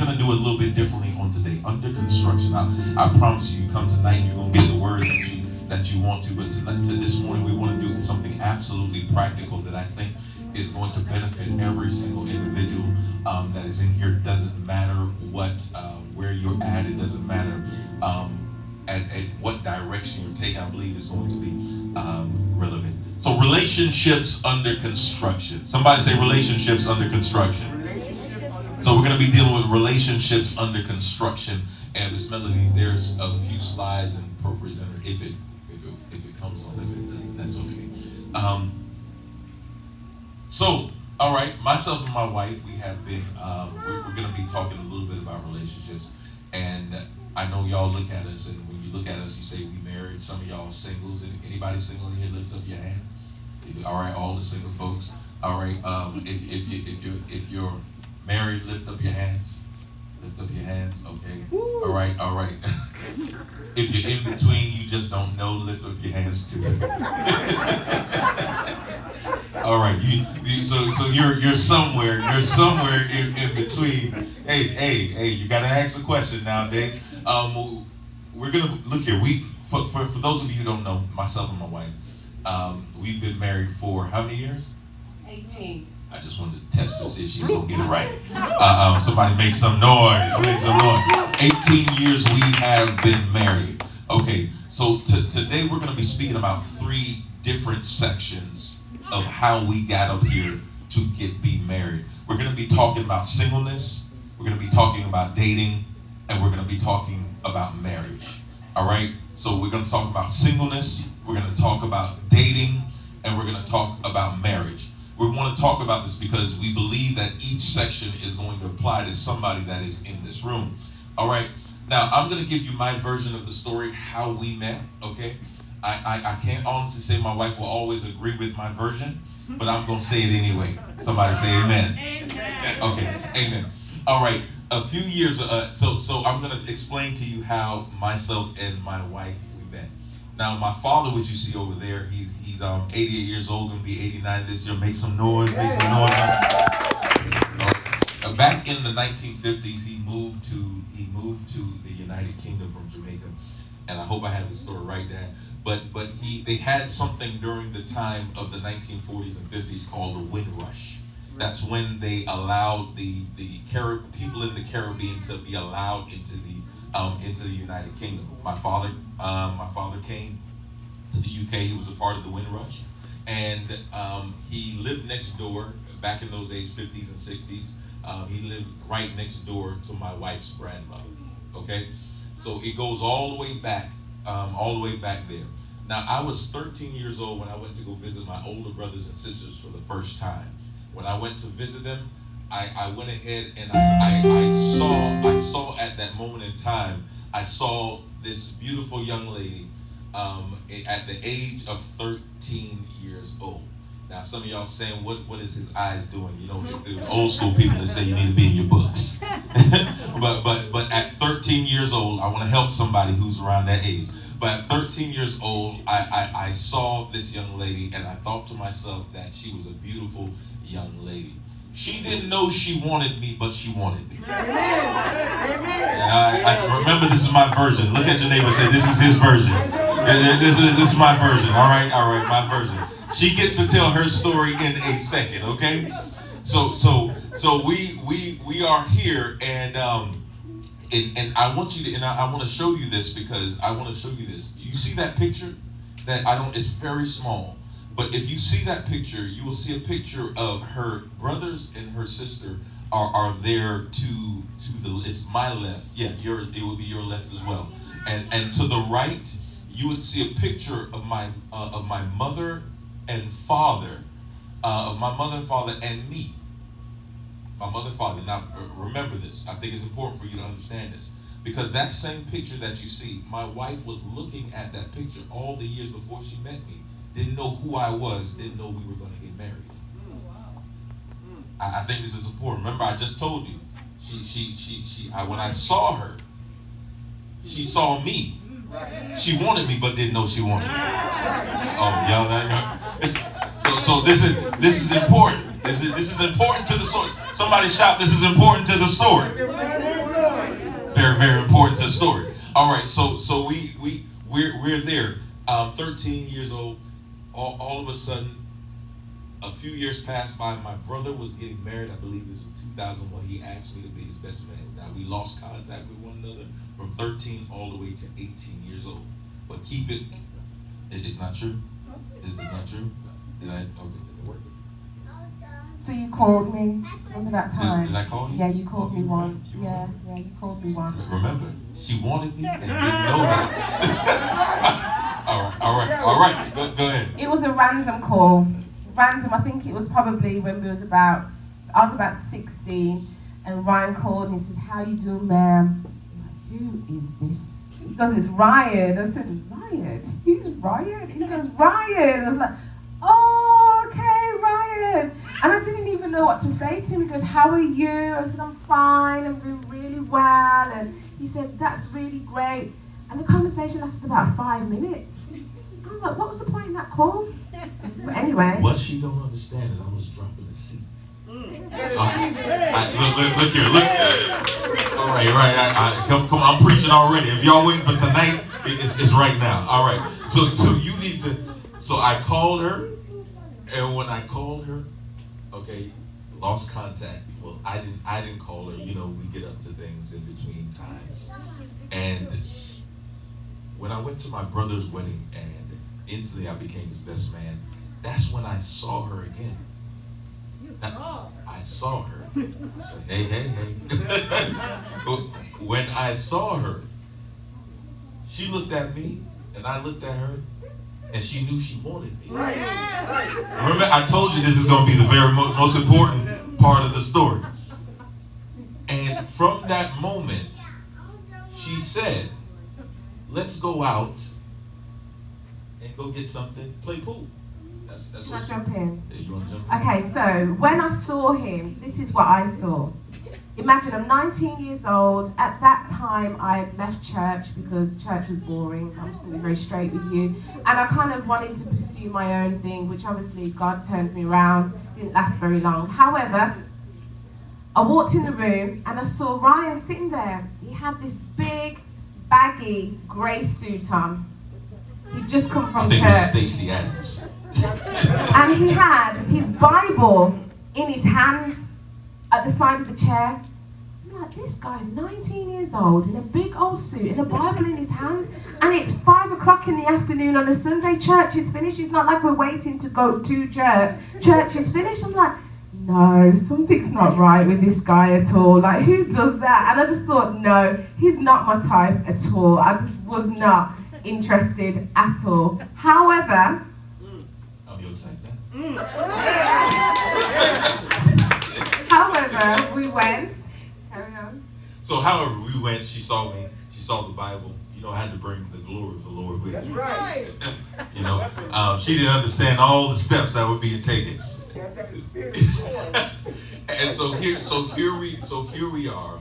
going to do it a little bit differently on today. Under construction. I promise you, come tonight, you're going to get the word that you want to. But to this morning, we want to do something absolutely practical that I think is going to benefit every single individual that is in here. It doesn't matter where you're at. It doesn't matter at what direction you're taking. I believe is going to be relevant. So relationships under construction. Somebody say relationships under construction. So we're going to be dealing with relationships under construction. And Miss Melody, there's a few slides and presenter if it comes on. If it doesn't, that's okay. So, all right, myself and my wife, we have been, we're going to be talking a little bit about relationships. And I know y'all look at us, and when you look at us, you say we married. Some of y'all singles. Anybody single in here? Lift up your hand. All right, all the single folks. All right, if you're married, lift up your hands. Lift up your hands. Okay. Woo. All right. If you're in between, you just don't know, lift up your hands too. All right. So you're somewhere. You're somewhere in between. Hey. You gotta ask a question nowadays. We're gonna look here. For those of you who don't know, myself and my wife, we've been married for how many years? 18. I just wanted to test to see if she's gonna get it right. Somebody make some noise. 18 years we have been married. Okay, so today we're gonna be speaking about 3 different sections of how we got up here to be married. We're gonna be talking about singleness. We're gonna be talking about dating, and we're gonna be talking about marriage. All right. So we're gonna talk about singleness. We're gonna talk about dating, and we're gonna talk about marriage. We want to talk about this because we believe that each section is going to apply to somebody that is in this room. All right. Now, I'm going to give you my version of the story, how we met, okay? I can't honestly say my wife will always agree with my version, but I'm going to say it anyway. Somebody say amen. Amen. Okay, amen. All right. A few years, so I'm going to explain to you how myself and my wife we met. Now, my father, which you see over there, he's 88 years old, going to be 89 this year. Make some noise, make some noise. Back in the 1950s, he moved to the United Kingdom from Jamaica, and I hope I have the story right, Dad. But they had something during the time of the 1940s and 50s called the Windrush. That's when they allowed the people in the Caribbean to be allowed into the United Kingdom. My father came to the UK. He was a part of the Windrush, and he lived next door. Back in those days, 50s and 60s, he lived right next door to my wife's grandmother. Okay, so it goes all the way back there. Now, I was 13 years old when I went to go visit my older brothers and sisters for the first time. When I went to visit them, I went ahead and I saw at that moment in time, I saw this beautiful young lady at the age of 13 years old. Now, some of y'all saying, what is his eyes doing? You know, if the old school people that say you need to be in your books. but at 13 years old, I want to help somebody who's around that age. But at 13 years old, I saw this young lady, and I thought to myself that she was a beautiful young lady. She didn't know she wanted me, but she wanted me. I remember, this is my version. Look at your neighbor and say, this is his version. This is my version. All right, my version. She gets to tell her story in a second, okay? So we are here, and I want you to, and I want to show you this because I want to show you this. You see that picture? It's very small. But if you see that picture, you will see a picture of her brothers and her sister are there to it's my left. Yeah, it will be your left as well. And to the right, you would see a picture of my mother and father, of my mother and father and me. My mother and father. Now remember this. I think it's important for you to understand this. Because that same picture that you see, my wife was looking at that picture all the years before she met me. Didn't know who I was, didn't know we were going to get married. I think this is important. Remember, I just told you, when I saw her, she saw me. She wanted me, but didn't know she wanted me. Oh, y'all. So this is important. This is important to the story. Somebody shout, this is important to the story. Very, very important to the story. All right, so we're there. 13 years old. All of a sudden, a few years passed by. My brother was getting married. I believe it was 2001. He asked me to be his best man. Now we lost contact with one another from 13 all the way to 18 years old. But keep it. It's not true. It's not true. Did I? Okay. Did it work? So you called me. Remember that time? Did I call you? Yeah, you called me once. Yeah, you called me once. Remember, she wanted me and didn't know that. all right. Go ahead. It was a random call. Random. I think it was probably when I was about 16, and Ryan called and he says, "How you doing, ma'am?" I'm like, "Who is this?" He goes, "It's Ryan." I said, "Ryan? Who's Ryan?" He goes, "Ryan." I was like, "Oh, okay, Ryan." And I didn't even know what to say to him. He goes, "How are you?" I said, "I'm fine, I'm doing really well." And he said, "That's really great." And the conversation lasted about 5 minutes. I was like, what was the point in that call? But anyway. What she don't understand is I was dropping a seat. Look here, look. All right. Come on, I'm preaching already. If y'all waiting for tonight, it's right now. All right. So you need to. So I called her, and when I called her, okay, lost contact. Well, I didn't call her. You know, we get up to things in between times. And when I went to my brother's wedding, and instantly I became his best man, that's when I saw her again. I saw her. I said, hey. When I saw her, she looked at me, and I looked at her, and she knew she wanted me. Right. Remember, I told you this is going to be the very most important part of the story. And from that moment, she said, "Let's go out and go get something, play pool." That's Can I jump in? Yeah, you want to jump in? Okay, so when I saw him, this is what I saw. Imagine I'm 19 years old. At that time, I had left church because church was boring. I'm just going to be very straight with you. And I kind of wanted to pursue my own thing, which obviously God turned me around. Didn't last very long. However, I walked in the room and I saw Ryan sitting there. He had this big, baggy, grey suit on. He'd just come from I think church. it was Stacey Adams. And he had his Bible in his hand at the side of the chair. I'm like, this guy's 19 years old in a big old suit and a Bible in his hand, and it's 5 o'clock in the afternoon on a Sunday. Church is finished. It's not like we're waiting to go to church. Church is finished. I'm like, no, something's not right with this guy at all. Like, who does that? And I just thought, no, he's not my type at all. I just was not interested at all. However, I'm your type now. However, we went. Carry on. So, however we went, she saw me. She saw the Bible. You know, I had to bring the glory of the Lord with me. Right. You know, she didn't understand all the steps that were being taken. And so here we are.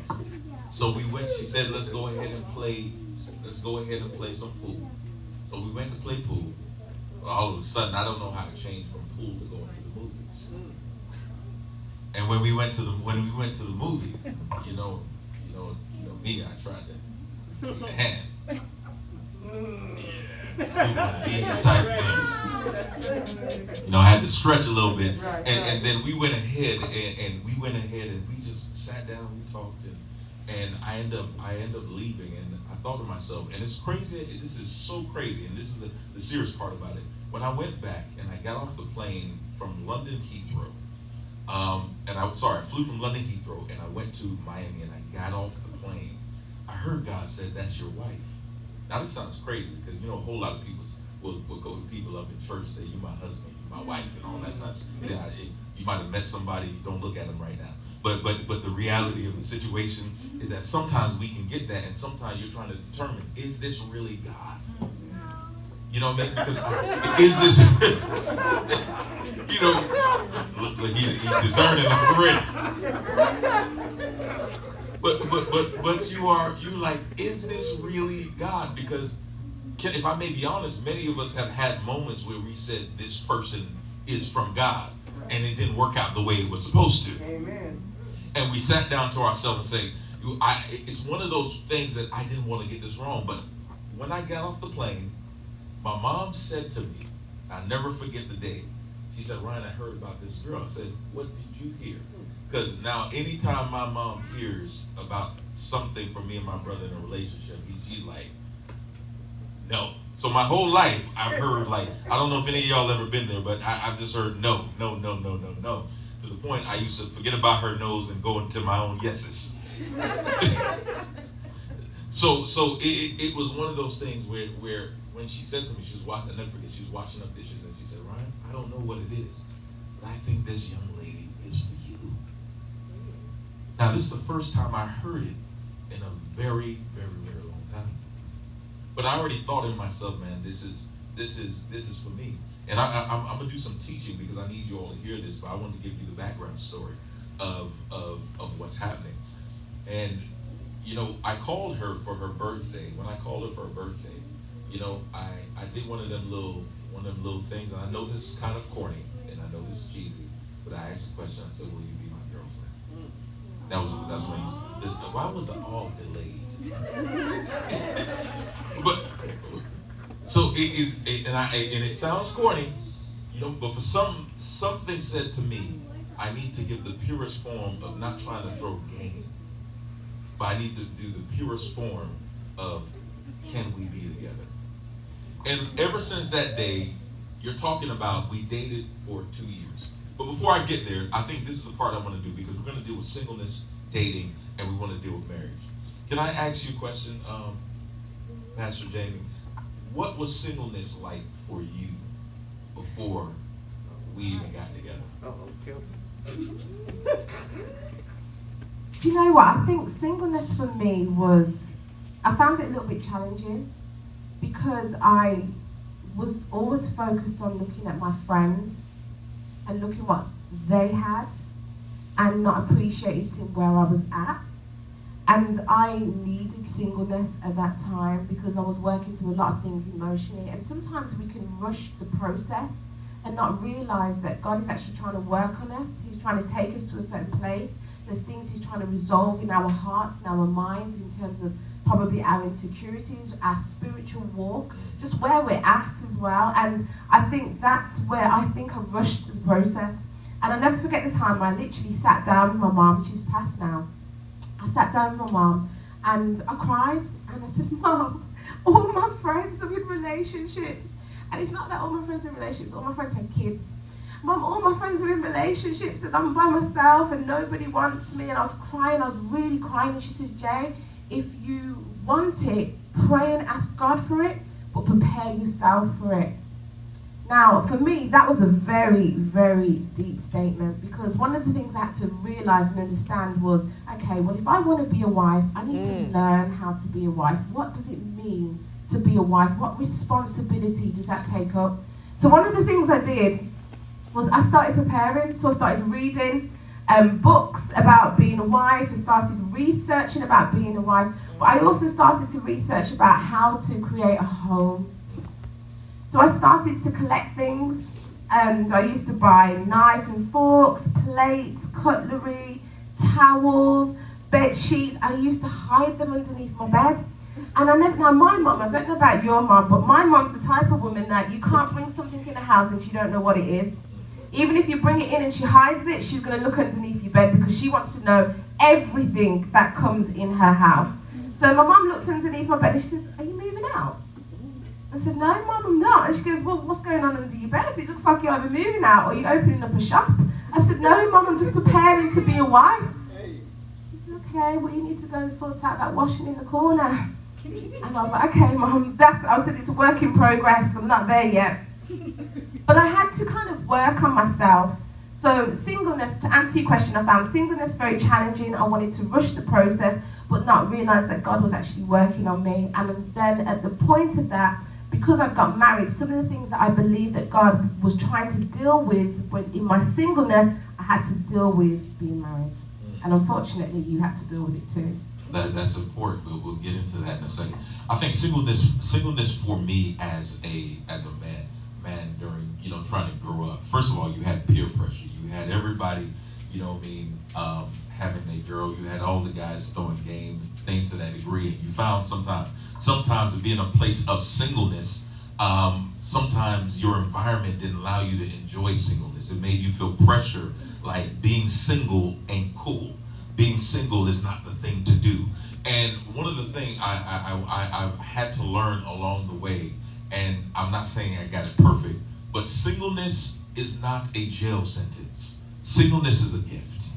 So we went. She said, "Let's go ahead and play. Let's go ahead and play some pool." So we went to play pool. All of a sudden, I don't know how it changed from pool to going to the movies. And when we went to the movies, you know me, I tried to put the hand. Yeah, these type things. You know, I had to stretch a little bit, and then we went ahead and we just sat down, we talked, and I end up leaving, and I thought to myself, and it's crazy. This is so crazy, and this is the serious part about it. When I went back and I got off the plane from London Heathrow, I flew from London Heathrow and I went to Miami and I got off the plane. I heard God said, "That's your wife." Now this sounds crazy because a whole lot of people will go to people up in church and say, "You my husband, you my wife," and all that type of stuff. Yeah, you might have met somebody, you don't look at them right now. But the reality of the situation is that sometimes we can get that, and sometimes you're trying to determine, is this really God? You know what I mean? Because is this, look like he's discerning already. But you like, is this really God? Because if I may be honest, many of us have had moments where we said this person is from God, and it didn't work out the way it was supposed to. Amen. And we sat down to ourselves and say, It's one of those things that I didn't want to get this wrong, but when I got off the plane, my mom said to me, I'll never forget the day. She said, Ryan, I heard about this girl. I said, what did you hear? Because now, anytime my mom hears about something from me and my brother in a relationship, she's like, no. So my whole life, I've heard, like, I don't know if any of y'all ever been there, but I've just heard no, no, no, no, no, no. To the point I used to forget about her no's and go into my own yeses. So it was one of those things where when she said to me, she was watching, I never forget, she was washing up dishes, and she said, Ryan, I don't know what it is, but I think this young lady is for you. Now, this is the first time I heard it in a very, very, very long time. But I already thought in myself, man, this is for me. And I'm gonna do some teaching because I need you all to hear this, but I want to give you the background story of what's happening. And you know, I called her for her birthday. When I called her for her birthday, you know, I did one of them little things, and I know this is kind of corny, and I know this is cheesy, but I asked a question. I said, "Will you be my girlfriend?" That's when why was the all delayed? But so it is, and it sounds corny, you know, but for something said to me, I need to give the purest form of not trying to throw game, but I need to do the purest form of can we be together? And ever since that day, you're talking about we dated for 2 years. But before I get there, I think this is the part I want to do because we're going to deal with singleness, dating, and we want to deal with marriage. Can I ask you a question, Pastor Jamie? What was singleness like for you before we even got together? Do you know what? I think singleness for me I found it a little bit challenging because I was always focused on looking at my friends and looking what they had and not appreciating where I was at. And I needed singleness at that time because I was working through a lot of things emotionally. And sometimes we can rush the process and not realize that God is actually trying to work on us. He's trying to take us to a certain place. There's things He's trying to resolve in our hearts, in our minds, in terms of probably our insecurities, our spiritual walk, just where we're at as well. And I think that's where I rushed the process. And I'll never forget the time I literally sat down with my mom. She's passed now. I sat down with my mom and I cried and I said, Mom, all my friends are in relationships. And it's not that all my friends are in relationships, all my friends have kids. Mom, all my friends are in relationships and I'm by myself and nobody wants me. And I was crying, I was really crying. And she says, Jay, if you want it, pray and ask God for it, but prepare yourself for it. Now, for me, that was a very, very deep statement because one of the things I had to realize and understand was, okay, well, if I want to be a wife, I need to learn how to be a wife. What does it mean to be a wife? What responsibility does that take up? So one of the things I did was I started preparing. So I started reading books about being a wife. I started researching about being a wife. But I also started to research about how to create a home. So I started to collect things, and I used to buy knife and forks, plates, cutlery, towels, bed sheets, and I used to hide them underneath my bed. And now my mum, I don't know about your mum, but my mum's the type of woman that you can't bring something in the house and she don't know what it is. Even if you bring it in and she hides it, she's going to look underneath your bed because she wants to know everything that comes in her house. So my mum looked underneath my bed and she says, are you moving out? I said, no, Mum, I'm not. And she goes, well, what's going on under your bed? It looks like you're either moving out or you're opening up a shop. I said, no, Mum, I'm just preparing to be a wife. She said, okay, well, you need to go and sort out that washing in the corner. And I was like, okay, Mum, I said, it's a work in progress. I'm not there yet. But I had to kind of work on myself. So singleness, to answer your question, I found singleness very challenging. I wanted to rush the process, but not realize that God was actually working on me. And then at the point of that, because I got married, some of the things that I believe that God was trying to deal with when in my singleness, I had to deal with being married. And unfortunately, you had to deal with it too. That's important, but we'll get into that in a second. I think singleness for me as a man during, you know, trying to grow up. First of all, you had peer pressure. You had everybody, you know what I mean, having a girl. You had all the guys throwing game, things to that degree. And you found sometimes to be in a place of singleness, sometimes your environment didn't allow you to enjoy singleness. It made you feel pressure, like being single ain't cool. Being single is not the thing to do. And one of the things I had to learn along the way, and I'm not saying I got it perfect, but singleness is not a jail sentence. Singleness is a gift.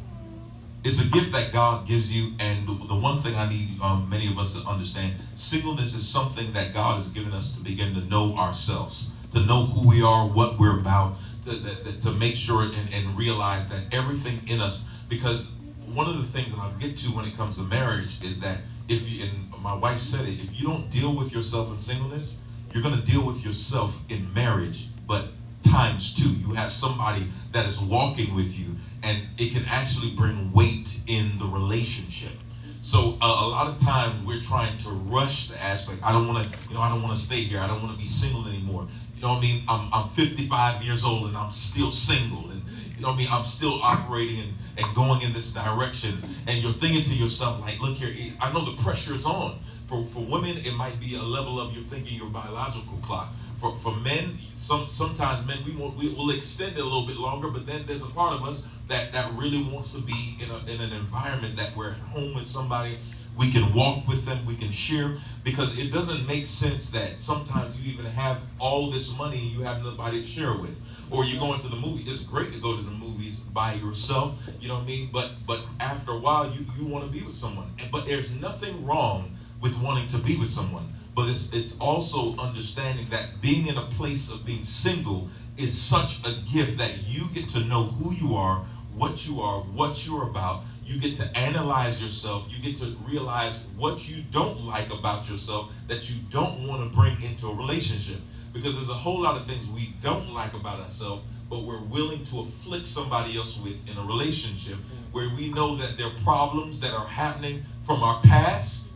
It's a gift that God gives you, and the one thing I need many of us to understand, singleness is something that God has given us to begin to know ourselves, to know who we are, what we're about, to make sure and realize that everything in us, because one of the things that I'll get to when it comes to marriage is that if you, and my wife said it, if you don't deal with yourself in singleness, you're going to deal with yourself in marriage, but times two. You have somebody that is walking with you, and it can actually bring weight in the relationship. So a lot of times we're trying to rush the aspect. I don't want to, I don't want to stay here. I don't want to be single anymore. You know what I mean? I'm 55 years old and I'm still single, and you know what I mean? I'm still operating and going in this direction. And you're thinking to yourself, like, look here, I know the pressure is on. For women, it might be a level of you're thinking your biological clock. For men, sometimes men, we'll extend it a little bit longer, but then there's a part of us that really wants to be in an environment that we're at home with somebody. We can walk with them, we can share, because it doesn't make sense that sometimes you even have all this money and you have nobody to share with. Or you go into the movie. It's great to go to the movies by yourself, you know what I mean? But after a while, you want to be with someone. But there's nothing wrong with wanting to be with someone. But it's also understanding that being in a place of being single is such a gift that you get to know who you are, what you're about. You get to analyze yourself. You get to realize what you don't like about yourself that you don't want to bring into a relationship. Because there's a whole lot of things we don't like about ourselves, but we're willing to afflict somebody else with in a relationship, where we know that there are problems that are happening from our past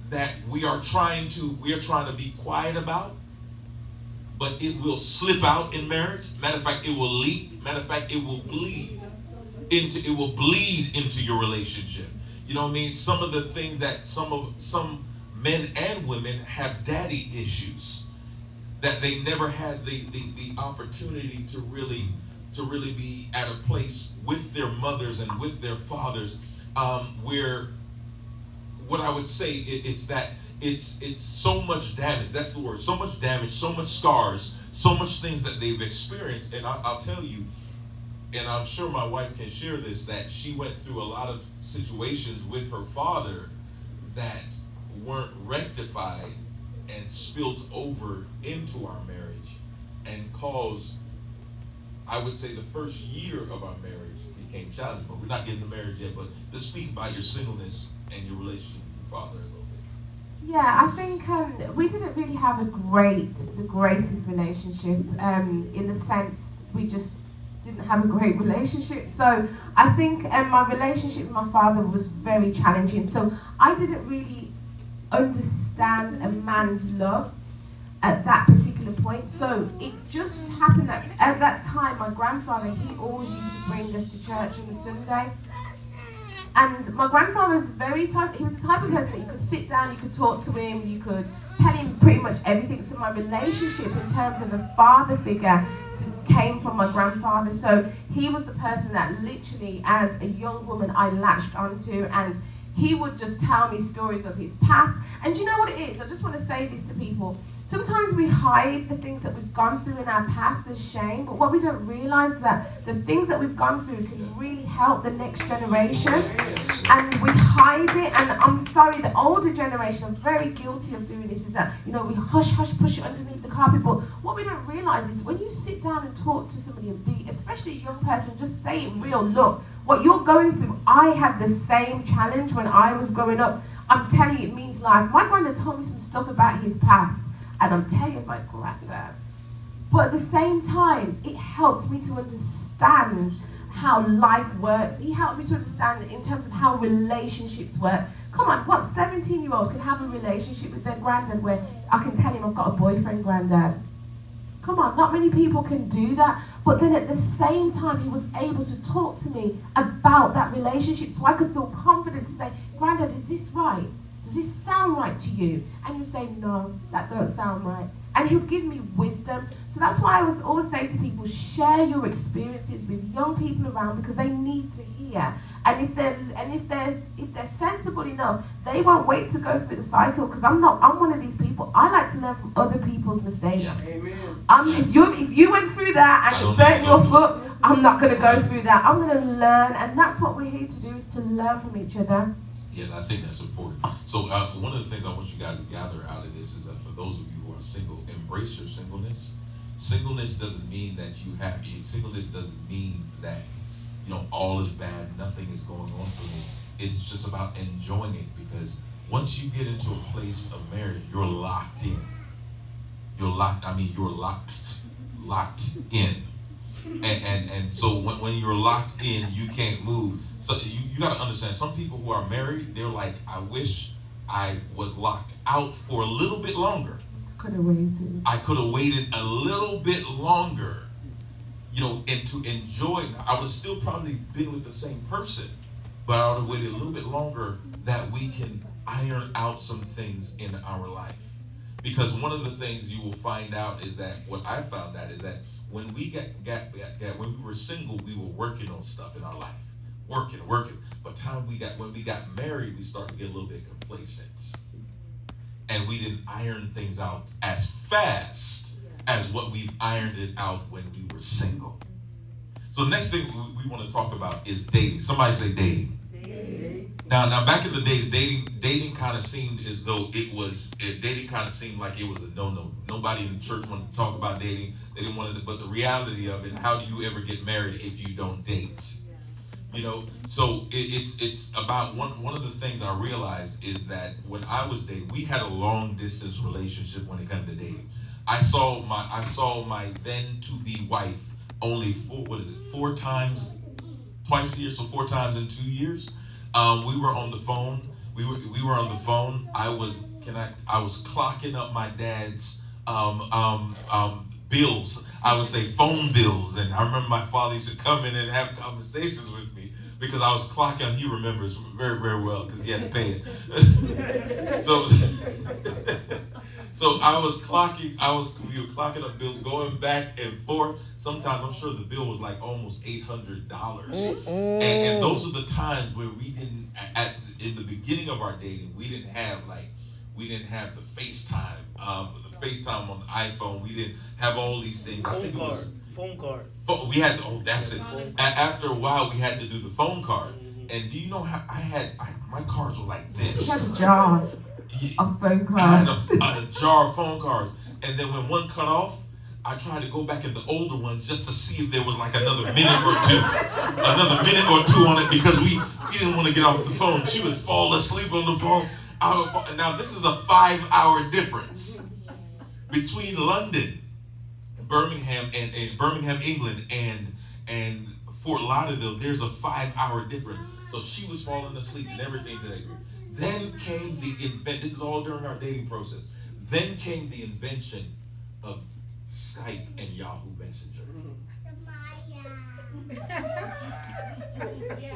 that we are trying to be quiet about, but it will slip out in marriage. Matter of fact, it will leak. Matter of fact, it will bleed into your relationship. You know what I mean? Some of the things that some men and women have daddy issues, that they never had the opportunity to really be at a place with their mothers and with their fathers, where what I would say it's that it's so much damage. That's the word. So much damage, so much scars, so much things that they've experienced. And I'll tell you, and I'm sure my wife can share this, that she went through a lot of situations with her father that weren't rectified and spilled over into our marriage, and caused, I would say, the first year of our marriage became challenging. But we're not getting to marriage yet. But let's speak about your singleness and your relationship with your father a little bit. Yeah, I think we didn't really have the greatest relationship, in the sense we just didn't have a great relationship. So I think my relationship with my father was very challenging. So I didn't really understand a man's love at that particular point. So it just happened that at that time, my grandfather, he always used to bring us to church on a Sunday. And my grandfather was he was the type of person that you could sit down, you could talk to him, you could tell him pretty much everything. So my relationship in terms of a father figure came from my grandfather. So he was the person that literally, as a young woman, I latched onto, and he would just tell me stories of his past. And you know what it is? I just want to say this to people. Sometimes we hide the things that we've gone through in our past as shame, but what we don't realize is that the things that we've gone through can really help the next generation. And we hide it, and I'm sorry, the older generation are very guilty of doing this, is that, we hush, push it underneath the carpet. But what we don't realize is when you sit down and talk to somebody, and be, especially a young person, just say it real. Look, what you're going through, I had the same challenge when I was growing up. I'm telling you, it means life. My granddad told me some stuff about his past, and I'm telling you, it's like granddad. But at the same time, it helped me to understand how life works. He helped me to understand in terms of how relationships work. Come on, what 17-year-olds can have a relationship with their granddad where I can tell him I've got a boyfriend, granddad? Come on, not many people can do that. But then at the same time, he was able to talk to me about that relationship so I could feel confident to say, Granddad, is this right? Does this sound right to you? And he would say, no, that don't sound right. And he'll give me wisdom. So that's why I was always say to people, share your experiences with young people around because they need to hear. And if they're sensible enough, they won't wait to go through the cycle. Because I'm one of these people. I like to learn from other people's mistakes. Yes. If you went through that and it burnt your foot, I'm not going to go through that. I'm going to learn, and that's what we're here to do, is to learn from each other. Yeah, and I think that's important. So one of the things I want you guys to gather out of this is that for those of you who are single, embrace your singleness. Singleness doesn't mean that you have. Singleness doesn't mean that all is bad, nothing is going on for me. It's just about enjoying it, because once you get into a place of marriage, you're locked in. You're locked in. And so when you're locked in, you can't move. So you got to understand, some people who are married, they're like, I wish I was locked out for a little bit longer. I could have waited a little bit longer, and to enjoy. I would have still probably been with the same person, but I would have waited a little bit longer that we can iron out some things in our life. Because one of the things you will find out is that, what I found out is that when we when we were single, we were working on stuff in our life. Working. But when we got married, we started to get a little bit complacent. And we didn't iron things out as fast as what we've ironed it out when we were single. So the next thing we want to talk about is dating. Somebody say dating. Now back in the days, dating kind of seemed as though dating kind of seemed like it was a no-no. Nobody in the church wanted to talk about dating. They didn't want to, but the reality of it, how do you ever get married if you don't date? So it's about one of the things I realized is that when I was dating, we had a long distance relationship when it came to dating. I saw my then to be wife only four times, twice a year, so 4 times in 2 years. We were on the phone. We were on the phone. I was clocking up my dad's bills. I would say phone bills, and I remember my father used to come in and have conversations with me because I was clocking. He remembers very, very well because he had to pay it. So we were clocking up bills, going back and forth. Sometimes I'm sure the bill was like almost $800. And those are the times where we didn't, in the beginning of our dating, we didn't have the FaceTime, the FaceTime on the iPhone. We didn't have all these things. Phone card. We had, that's it. After a while, we had to do the phone card. And do you know how my cards were like this? You had a jar of phone cards. I had a jar of phone cards. And then when one cut off, I tried to go back in the older ones just to see if there was like another minute or two on it, because we didn't want to get off the phone. She would fall asleep on the phone. Now this is a 5-hour difference between London, Birmingham, England, and Fort Lauderdale. There's a 5-hour difference. So she was falling asleep and everything to that degree. Then came this is all during our dating process. Then came the invention of Skype and Yahoo Messenger.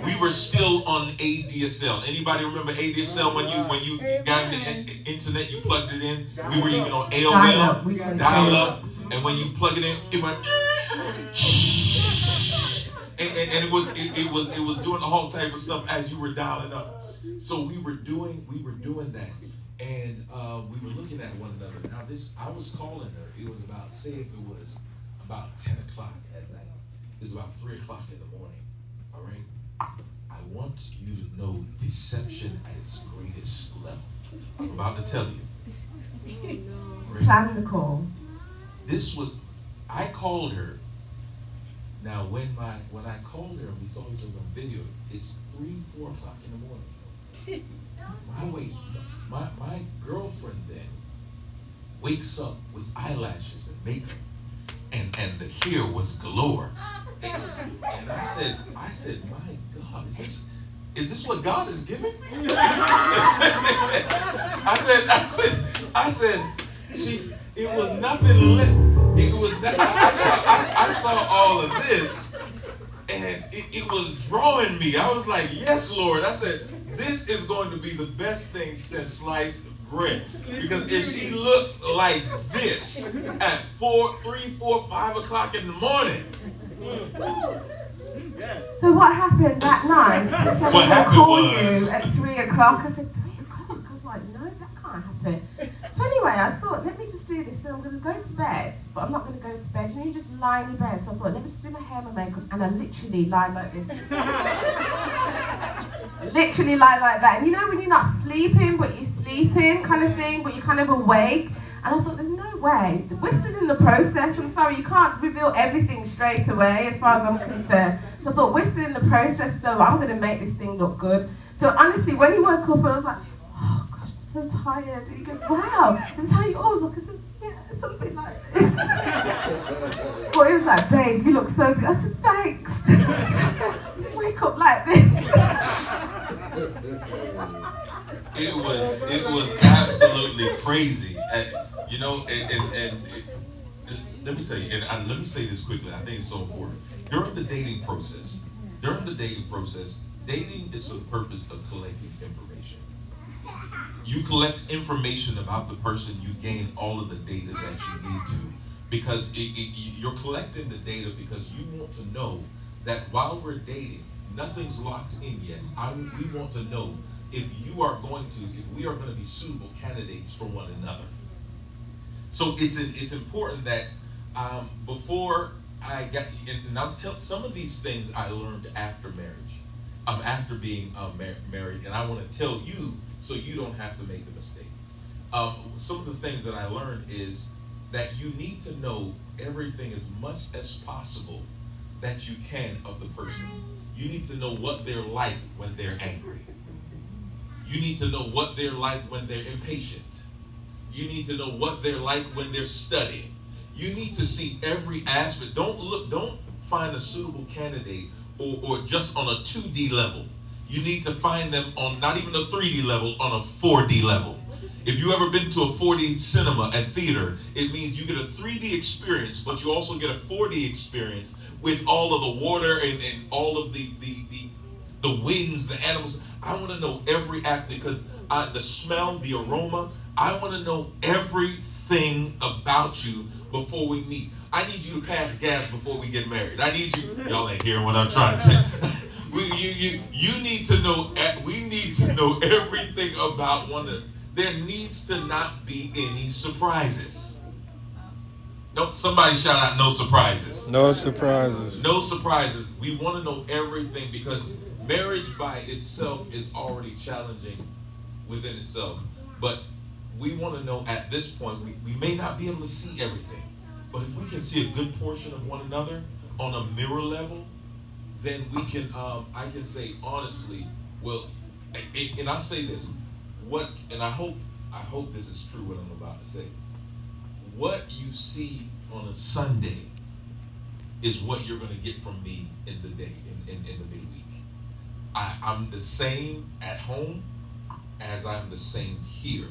We were still on ADSL. Anybody remember ADSL when you got the internet, you plugged it in? We were even on AOL, dial up, and when you plug it in, it went and it was doing the whole type of stuff as you were dialing up. So we were doing that. And we were looking at one another. Now I was calling her. It was about, say if it was about 10 o'clock at night. It was about 3 o'clock in the morning. All right? I want you to know deception at its greatest level. I'm about to tell you. Plan the call. I called her. Now when I called her and we saw each other on video, it's 3-4 o'clock in the morning. My girlfriend then wakes up with eyelashes and makeup, and the hair was galore. And I said, my God, is this what God is giving me? I said, it was I saw all of this, and it was drawing me. I was like, yes, Lord. I said, this is going to be the best thing since sliced bread. Because if she looks like this at 3, 4, 5 o'clock in the morning. So what happened that night? She said, I'm going to call you at 3 o'clock. I said, 3 o'clock? I was like, no, that can't happen. So anyway, I thought, let me just do this. And I'm going to go to bed, but I'm not going to go to bed. You know, you just lie in your bed. So I thought, let me just do my hair, my makeup. And I literally lied like this. Literally lie like that. And you know when you're not sleeping, but you're sleeping kind of thing, but you're kind of awake? And I thought, there's no way. We're still in the process. I'm sorry, you can't reveal everything straight away as far as I'm concerned. So I thought, we're still in the process, so I'm going to make this thing look good. So honestly, when he woke up, I was like, oh gosh, I'm so tired. And he goes, wow, this is how you always look. I said, yeah, something like this. But he was like, babe, you look so good. I said, thanks. Just wake up like this. It was absolutely crazy. And, you know, and let me tell you, and let me say this quickly, I think it's so important. During the dating process, dating is for the purpose of collecting information. You collect information about the person, you gain all of the data that you need to. Because you're collecting the data because you want to know that while we're dating, nothing's locked in yet. We want to know if we are going to be suitable candidates for one another. So it's important that before I got, and I'll tell some of these things I learned after marriage, after being married, and I want to tell you so you don't have to make a mistake. Some of the things that I learned is that you need to know everything as much as possible that you can of the person. You need to know what they're like when they're angry. You need to know what they're like when they're impatient. You need to know what they're like when they're studying. You need to see every aspect. Don't find a suitable candidate or just on a 2D level. You need to find them on not even a 3D level, on a 4D level. If you ever been to a 4D cinema and theater, it means you get a 3D experience, but you also get a 4D experience with all of the water and all of the winds, the animals. I want to know every act because the smell, the aroma. I want to know everything about you before we meet. I need you to pass gas before we get married. I need you. Y'all ain't hearing what I'm trying to say. You need to know. We need to know everything about one another. There needs to not be any surprises. No, somebody shout out no surprises. No surprises. No surprises. We want to know everything because marriage by itself is already challenging within itself. But we want to know at this point, we may not be able to see everything. But if we can see a good portion of one another on a mirror level, then we can, I can say honestly, well, and I'll say this, and I hope this is true what I'm about to say. What you see on a Sunday is what you're going to get from me in the day, in the midweek. I'm the same at home as I'm the same here.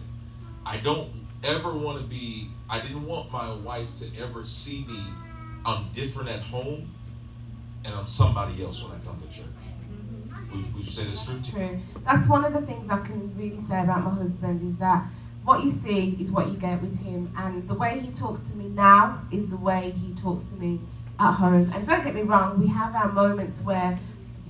I don't ever want to be, I didn't want my wife to ever see me, I'm different at home and I'm somebody else when I come to church. Would you say that's true? That's true. That's one of the things I can really say about my husband is that what you see is what you get with him, and the way he talks to me now is the way he talks to me at home. And don't get me wrong, we have our moments where,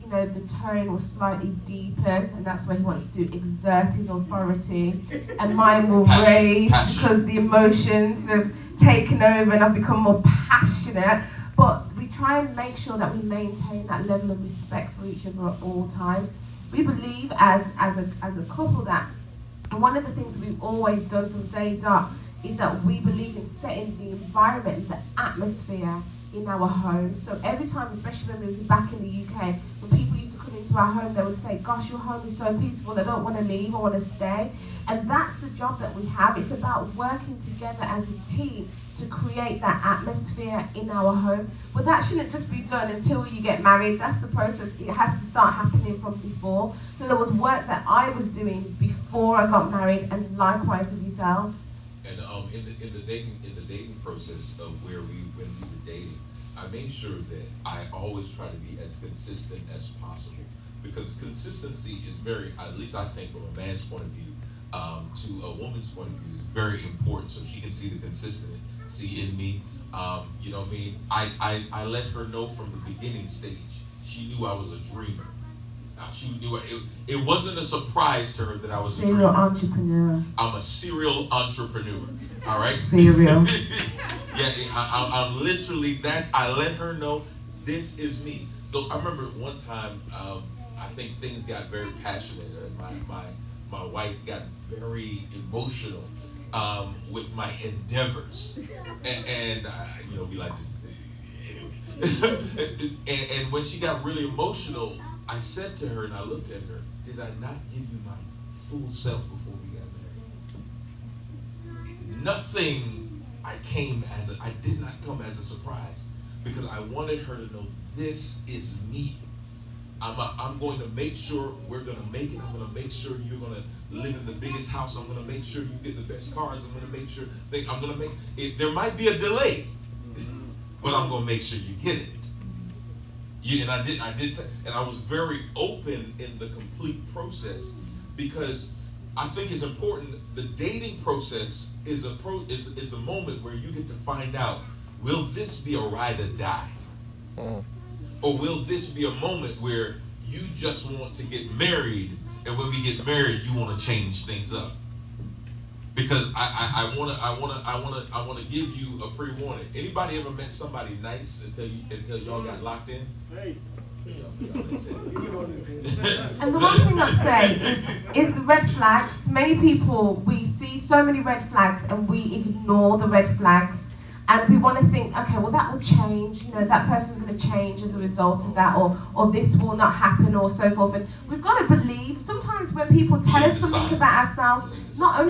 you know, the tone will slightly deepen, and that's when he wants to exert his authority, and mine will raise because the emotions have taken over and I've become more passionate. But we try and make sure that we maintain that level of respect for each other at all times. We believe as a couple that, and one of the things we've always done from day dot is that we believe in setting the environment, the atmosphere in our home. So every time, especially when we was back in the UK, when people used to come into our home, they would say, gosh, your home is so peaceful, I don't want to leave, I want to stay. And that's the job that we have. It's about working together as a team to create that atmosphere in our home. But that shouldn't just be done until you get married. That's the process. It has to start happening from before. So there was work that I was doing before I got married, and likewise with yourself. And in the dating process of when we were dating, I made sure that I always try to be as consistent as possible, because consistency is very, at least I think from a man's point of view, to a woman's point of view, is very important, so she can see the consistency in me. You know what I mean? I let her know from the beginning stage. She knew I was a dreamer. She knew it wasn't a surprise to her that I was a serial dreamer. entrepreneur. I'm a serial entrepreneur. All right. Serial. Yeah, I'm literally. I let her know this is me. So I remember one time, I think things got very passionate. My wife got very emotional with my endeavors, and you know, we like this. Anyway. and when she got really emotional, I said to her, and I looked at her, did I not give you my full self before we got married? Nothing I did not come as a surprise, because I wanted her to know this is me. I'm going to make sure we're going to make it. I'm going to make sure you're going to live in the biggest house. I'm going to make sure you get the best cars. I'm going to make sure I'm going to make it. There might be a delay, but I'm going to make sure you get it. And I did say, and I was very open in the complete process, because I think it's important. The dating process is a moment where you get to find out, will this be a ride or die? Or will this be a moment where you just want to get married, and when we get married, you want to change things up? Because I want to give you a pre-warning. Anybody ever met somebody nice until y'all got locked in? And the one thing I'd say is the red flags. Many people, we see so many red flags and we ignore the red flags, and we want to think, okay, well that will change, you know, that person's going to change as a result of that, or this will not happen, or so forth. And we've got to believe, sometimes when people tell us something about ourselves, not only